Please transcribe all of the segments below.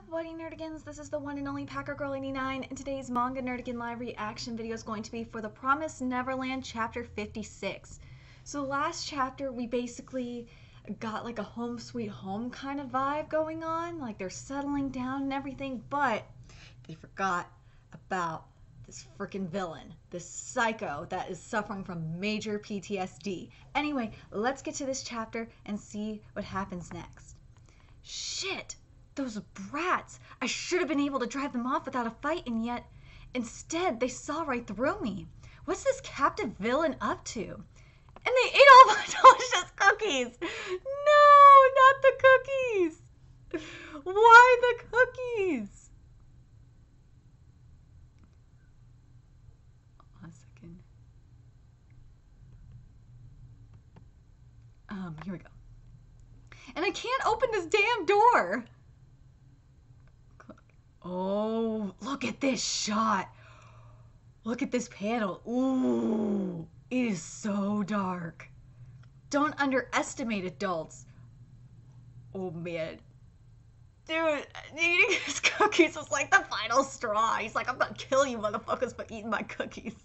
Buddy Nerdigans, this is the one and only Packer Girl 89, and today's Manga Nerdigan live reaction video is going to be for The Promised Neverland chapter 56. So last chapter we basically got like a home sweet home kind of vibe going on, like they're settling down and everything, but they forgot about this freaking villain, this psycho that is suffering from major PTSD. Anyway, let's get to this chapter and see what happens next. Shit! Those brats! I should have been able to drive them off without a fight, and yet, instead, they saw right through me. What's this captive villain up to? And they ate all my delicious cookies! No, not the cookies! Why the cookies? One second. Here we go. And I can't open this damn door! Oh, look at this shot. Look at this panel. Ooh, it is so dark. Don't underestimate adults. Oh, man. Dude, eating his cookies was like the final straw. He's like, I'm gonna kill you motherfuckers for eating my cookies.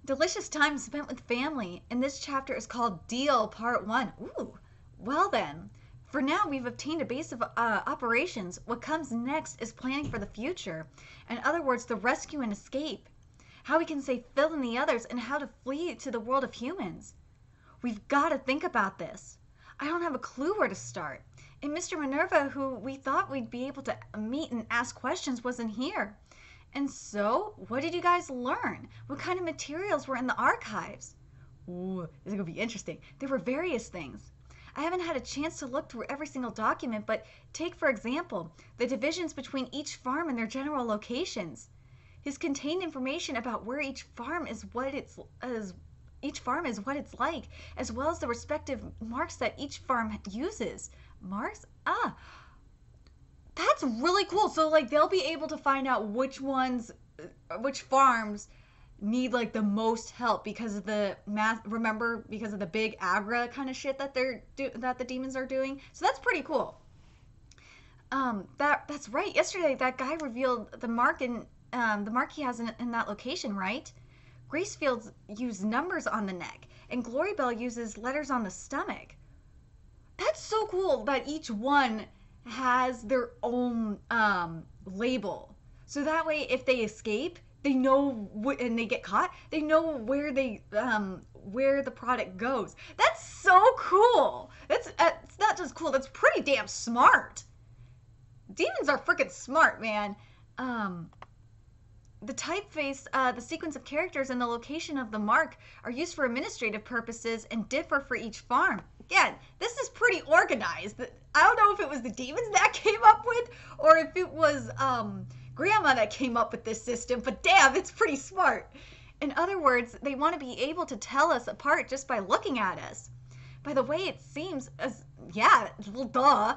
Delicious time spent with family. And this chapter is called Deal Part 1. Ooh, well then. For now, we've obtained a base of operations. What comes next is planning for the future. In other words, the rescue and escape. How we can save Phil and the others, and how to flee to the world of humans. We've got to think about this. I don't have a clue where to start. And Mr. Minerva, who we thought we'd be able to meet and ask questions, wasn't here. And so, what did you guys learn? What kind of materials were in the archives? Ooh, this is going to be interesting. There were various things. I haven't had a chance to look through every single document, but take, for example, the divisions between each farm and their general locations. These contain information about where each farm is what it's like, as well as the respective marks that each farm uses. Marks? Ah, that's really cool. So, like, they'll be able to find out which farms need like the most help because of the because of the big agra kind of shit that that the demons are doing. So that's pretty cool. That's right. Yesterday that guy revealed the mark he has in that location, right? Gracefields use numbers on the neck, and Glorybell uses letters on the stomach. That's so cool that each one has their own label. So that way, if they escape, they know and they get caught, they know where the product goes. That's so cool. That's not just cool, that's pretty damn smart. Demons are freaking smart, man. The typeface, the sequence of characters, and the location of the mark are used for administrative purposes and differ for each farm. Again, this is pretty organized. I don't know if it was the demons that came up with, or if it was Grandma that came up with this system, but damn, it's pretty smart. In other words, they want to be able to tell us apart just by looking at us. By the way, it seems as, yeah, well, duh.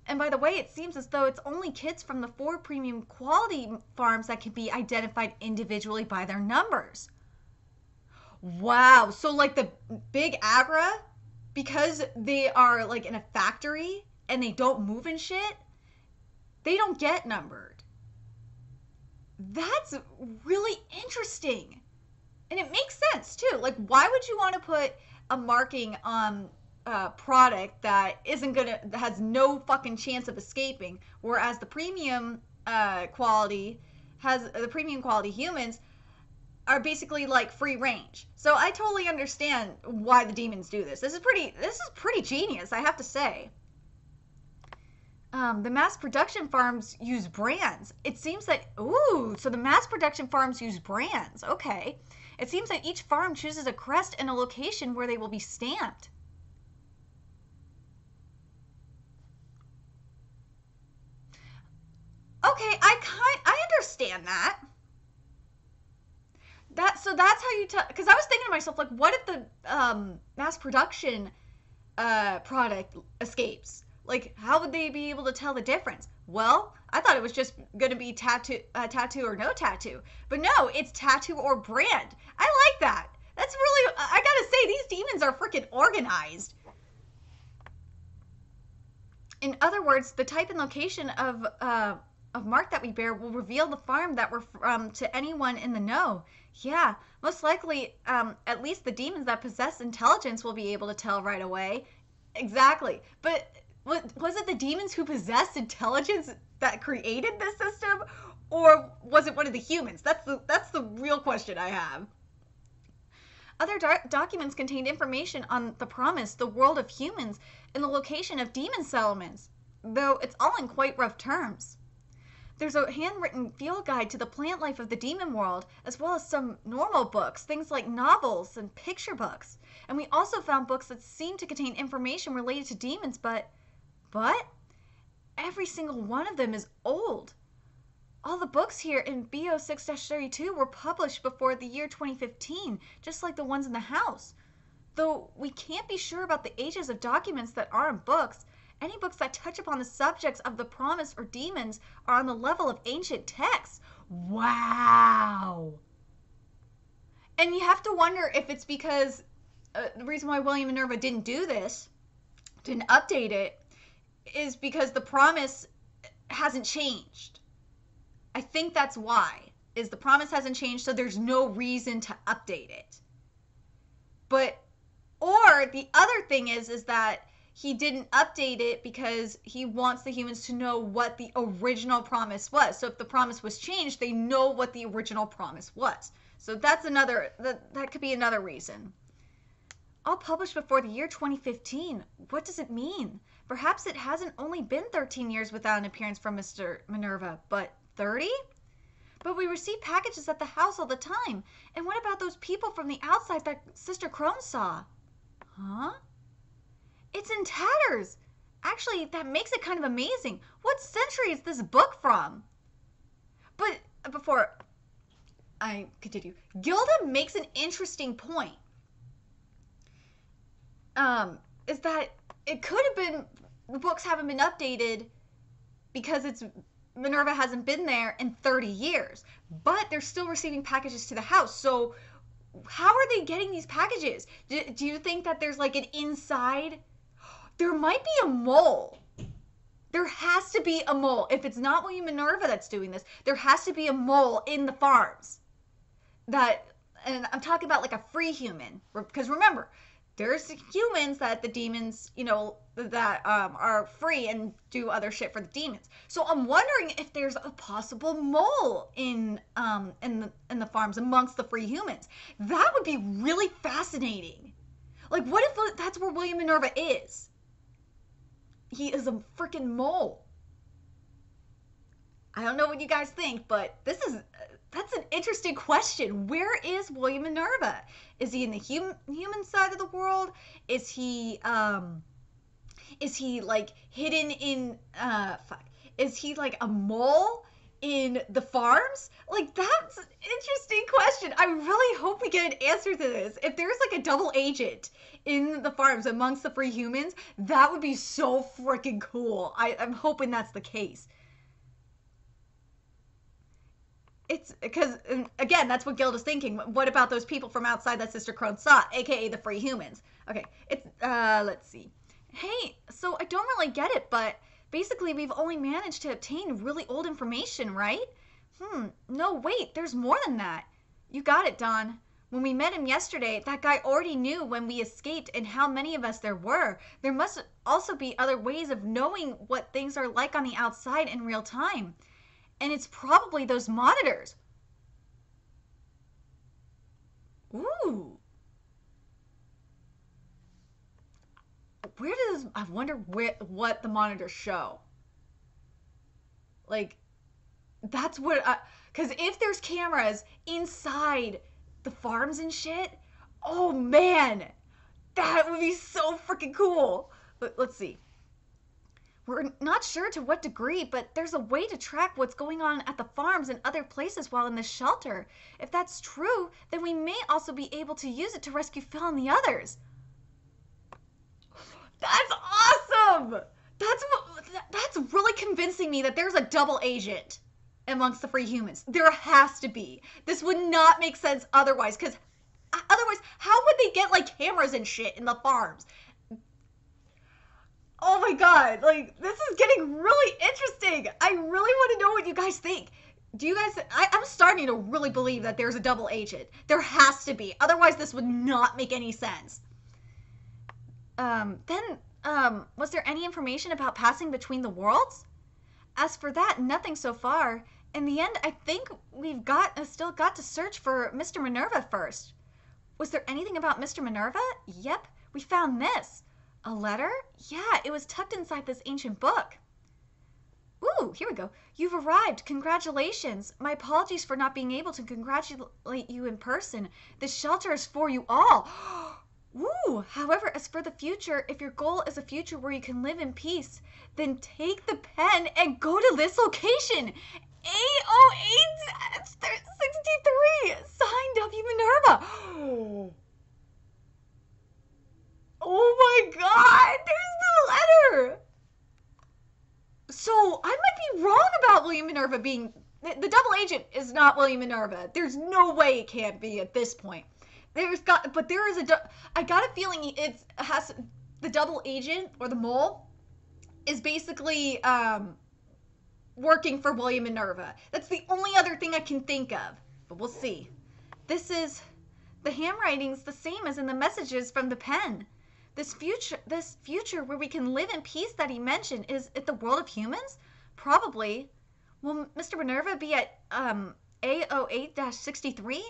And by the way, it seems as though it's only kids from the 4 premium quality farms that can be identified individually by their numbers. Wow, so like the big agra, because they are like in a factory and they don't move and shit, they don't get numbered. That's really interesting. And it makes sense too. Like, why would you want to put a marking on a product that has no fucking chance of escaping, whereas the premium quality humans are basically like free range. So I totally understand why the demons do this. This is pretty genius, I have to say. The mass production farms use brands. It seems that, ooh, so the mass production farms use brands. Okay. It seems that each farm chooses a crest and a location where they will be stamped. Okay, I understand that. So that's how you tell, because I was thinking to myself, like, what if the mass production product escapes? Like, how would they be able to tell the difference? Well, I thought it was just going to be tattoo or no tattoo. But no, it's tattoo or brand. I like that. That's really, I gotta say, these demons are freaking organized. In other words, the type and location of mark that we bear will reveal the farm that we're from to anyone in the know. Yeah, most likely, at least the demons that possess intelligence will be able to tell right away. Exactly. But was it the demons who possessed intelligence that created this system? Or was it one of the humans? That's the real question I have. Other documents contained information on the promise, the world of humans, and the location of demon settlements, though it's all in quite rough terms. There's a handwritten field guide to the plant life of the demon world, as well as some normal books, things like novels and picture books. And we also found books that seem to contain information related to demons, but every single one of them is old. All the books here in BO 6-32 were published before the year 2015, just like the ones in the house. Though we can't be sure about the ages of documents that aren't books, any books that touch upon the subjects of the promise or demons are on the level of ancient texts. Wow! And you have to wonder if it's because the reason why William Minerva didn't do this, didn't update it, is because the promise hasn't changed. I think that's why, is the promise hasn't changed, so there's no reason to update it. But, or the other thing is that he didn't update it because he wants the humans to know what the original promise was. So if the promise was changed, they know what the original promise was. So that's another, that could be another reason. All published before the year 2015. What does it mean? Perhaps it hasn't only been 13 years without an appearance from Mr. Minerva, but 30? But we receive packages at the house all the time. And what about those people from the outside that Sister Crone saw? Huh? It's in tatters. Actually, that makes it kind of amazing. What century is this book from? But before I continue, Gilda makes an interesting point. Is that it could have been the books haven't been updated because Minerva hasn't been there in 30 years, but they're still receiving packages to the house. So how are they getting these packages? Do you think that there's like an inside? There might be a mole. There has to be a mole. If it's not William Minerva that's doing this, there has to be a mole in the farms. And I'm talking about like a free human, because remember, there's humans that the demons, that are free and do other shit for the demons. So I'm wondering if there's a possible mole in the farms amongst the free humans. That would be really fascinating. Like, what if that's where William Minerva is? He is a freaking mole. I don't know what you guys think, but that's an interesting question. Where is William Minerva? Is he in the human side of the world? Is he like hidden in is he like a mole in the farms? Like, that's an interesting question. I really hope we get an answer to this. If there's like a double agent in the farms amongst the free humans, that would be so freaking cool. I'm hoping that's the case. It's because, again, that's what Gilda's thinking. What about those people from outside that Sister Crone saw, aka the free humans? Okay, let's see. Hey, so I don't really get it, but basically we've only managed to obtain really old information, right? No, wait, there's more than that. You got it, Don. When we met him yesterday, that guy already knew when we escaped and how many of us there were. There must also be other ways of knowing what things are like on the outside in real time. And it's probably those monitors. Ooh. I wonder what the monitors show. Like, that's what because if there's cameras inside the farms and shit, oh man, that would be so freaking cool. But let's see. We're not sure to what degree, but there's a way to track what's going on at the farms and other places while in the shelter. If that's true, then we may also be able to use it to rescue Phil and the others. That's awesome! That's really convincing me that there's a double agent amongst the free humans. There has to be. This would not make sense otherwise, because otherwise, how would they get like cameras and shit in the farms? Oh my god, like, this is getting really interesting. I really want to know what you guys think. Do you guys, I'm starting to really believe that there's a double agent. There has to be. Otherwise, this would not make any sense. Was there any information about passing between the worlds? As for that, nothing so far. In the end, I think we've still got to search for Mr. Minerva first. Was there anything about Mr. Minerva? Yep, we found this. A letter? Yeah, it was tucked inside this ancient book. Ooh, here we go. You've arrived. Congratulations. My apologies for not being able to congratulate you in person. This shelter is for you all. Ooh, however, as for the future, if your goal is a future where you can live in peace, then take the pen and go to this location. 808-63, signed W. Minerva. Oh my god, there's the letter. So I might be wrong about William Minerva being, the double agent is not William Minerva. There's no way it can't be at this point. I got a feeling the double agent or the mole is basically working for William Minerva. That's the only other thing I can think of, but we'll see. The handwriting's the same as in the messages from the pen. This future where we can live in peace that he mentioned, is it the world of humans? Probably. Will Mr. Minerva be at A08-63?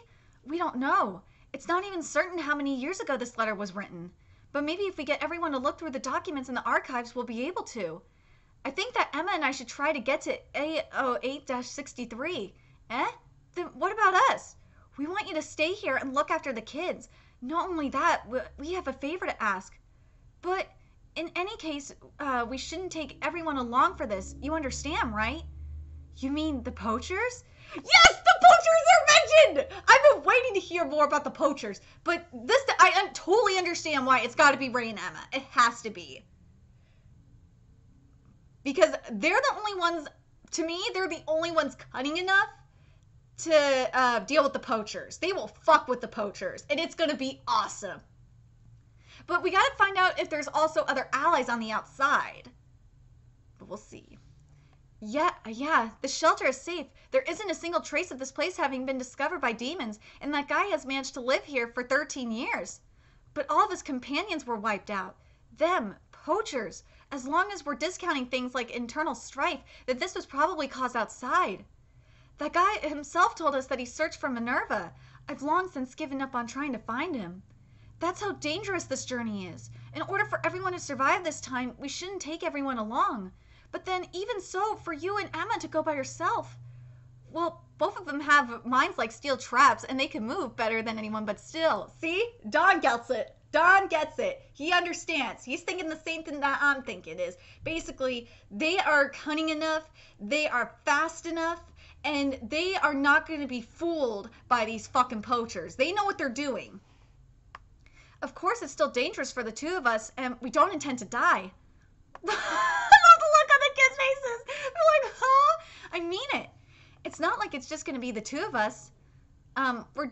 We don't know. It's not even certain how many years ago this letter was written. But maybe if we get everyone to look through the documents in the archives, we'll be able to. I think that Emma and I should try to get to A08-63. Eh? Then what about us? We want you to stay here and look after the kids. Not only that, we have a favor to ask. But in any case, we shouldn't take everyone along for this. You understand, right? You mean the poachers? Yes, the poachers are mentioned! I've been waiting to hear more about the poachers. But I totally understand why it's got to be Ray and Emma. It has to be. Because they're the only ones, to me, they're the only ones cunning enough to deal with the poachers. They will fuck with the poachers, and it's going to be awesome. But we got to find out if there's also other allies on the outside. But we'll see. Yeah, the shelter is safe. There isn't a single trace of this place having been discovered by demons, and that guy has managed to live here for 13 years. But all of his companions were wiped out. Them, poachers. As long as we're discounting things like internal strife, that this was probably caused outside. That guy himself told us that he searched for Minerva. I've long since given up on trying to find him. That's how dangerous this journey is. In order for everyone to survive this time, we shouldn't take everyone along. But then, even so, for you and Emma to go by yourself, well, both of them have minds like steel traps, and they can move better than anyone, but still. See? Don gets it. Don gets it. He understands. He's thinking the same thing that I'm thinking is. Basically, they are cunning enough, they are fast enough, and they are not going to be fooled by these fucking poachers. They know what they're doing. Of course, it's still dangerous for the two of us, and we don't intend to die. I love the look on the kids' faces. They're like, huh? I mean it. It's not like it's just going to be the two of us. We're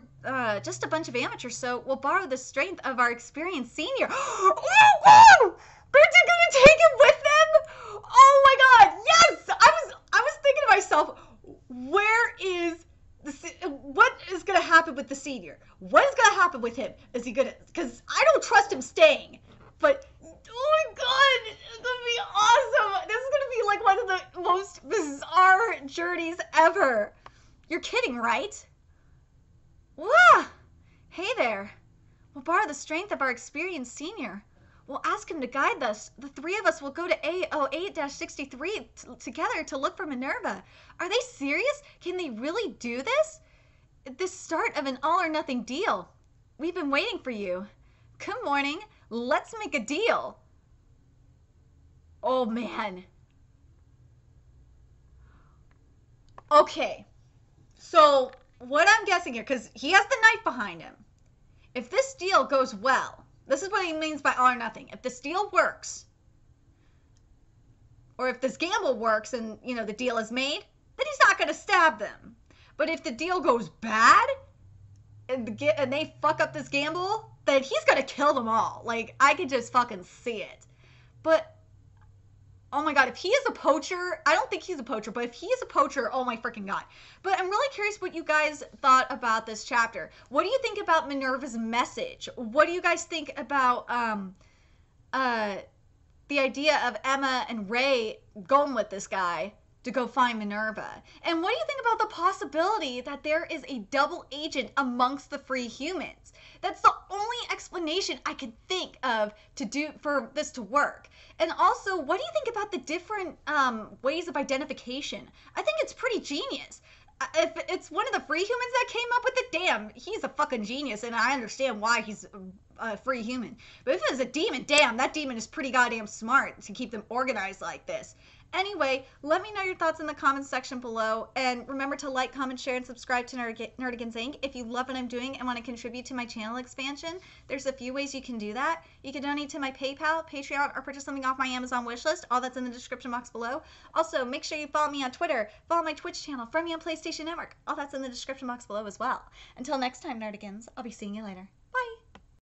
just a bunch of amateurs, so we'll borrow the strength of our experienced senior. Oh, wow! They're going to take him with them? Oh my god, yes! I was thinking to myself, what is going to happen with the senior? What is going to happen with him? Is he going to, because I don't trust him staying, but oh my god, it's going to be awesome. This is going to be like one of the most bizarre journeys ever. You're kidding, right? Wah! Hey there. We'll borrow the strength of our experienced senior. We'll ask him to guide us. The three of us will go to A08-63 together to look for Minerva. Are they serious? Can they really do this? This start of an all-or-nothing deal. We've been waiting for you. Good morning. Let's make a deal. Oh, man. Okay. So, what I'm guessing here, because he has the knife behind him. If this deal goes well, this is what he means by all or nothing. If this deal works, or if this gamble works and, you know, the deal is made, then he's not going to stab them. But if the deal goes bad, and they fuck up this gamble, then he's going to kill them all. Like, I could just fucking see it. But Oh my god, if he is a poacher, I don't think he's a poacher, but if he is a poacher, oh my freaking god. But I'm really curious what you guys thought about this chapter. What do you think about Minerva's message? What do you guys think about the idea of Emma and Ray going with this guy to go find Minerva? And what do you think about the possibility that there is a double agent amongst the free humans? That's the only explanation I could think of to do for this to work. And also, what do you think about the different ways of identification? I think it's pretty genius. If it's one of the free humans that came up with it, damn, he's a fucking genius, and I understand why he's a free human. But if it was a demon, damn, that demon is pretty goddamn smart to keep them organized like this. Anyway, let me know your thoughts in the comments section below, and remember to like, comment, share, and subscribe to Nerdigans Inc. If you love what I'm doing and want to contribute to my channel expansion, there's a few ways you can do that. You can donate to my PayPal, Patreon, or purchase something off my Amazon wishlist. All that's in the description box below. Also, make sure you follow me on Twitter, follow my Twitch channel, friend me on PlayStation Network. All that's in the description box below as well. Until next time, Nerdigans, I'll be seeing you later.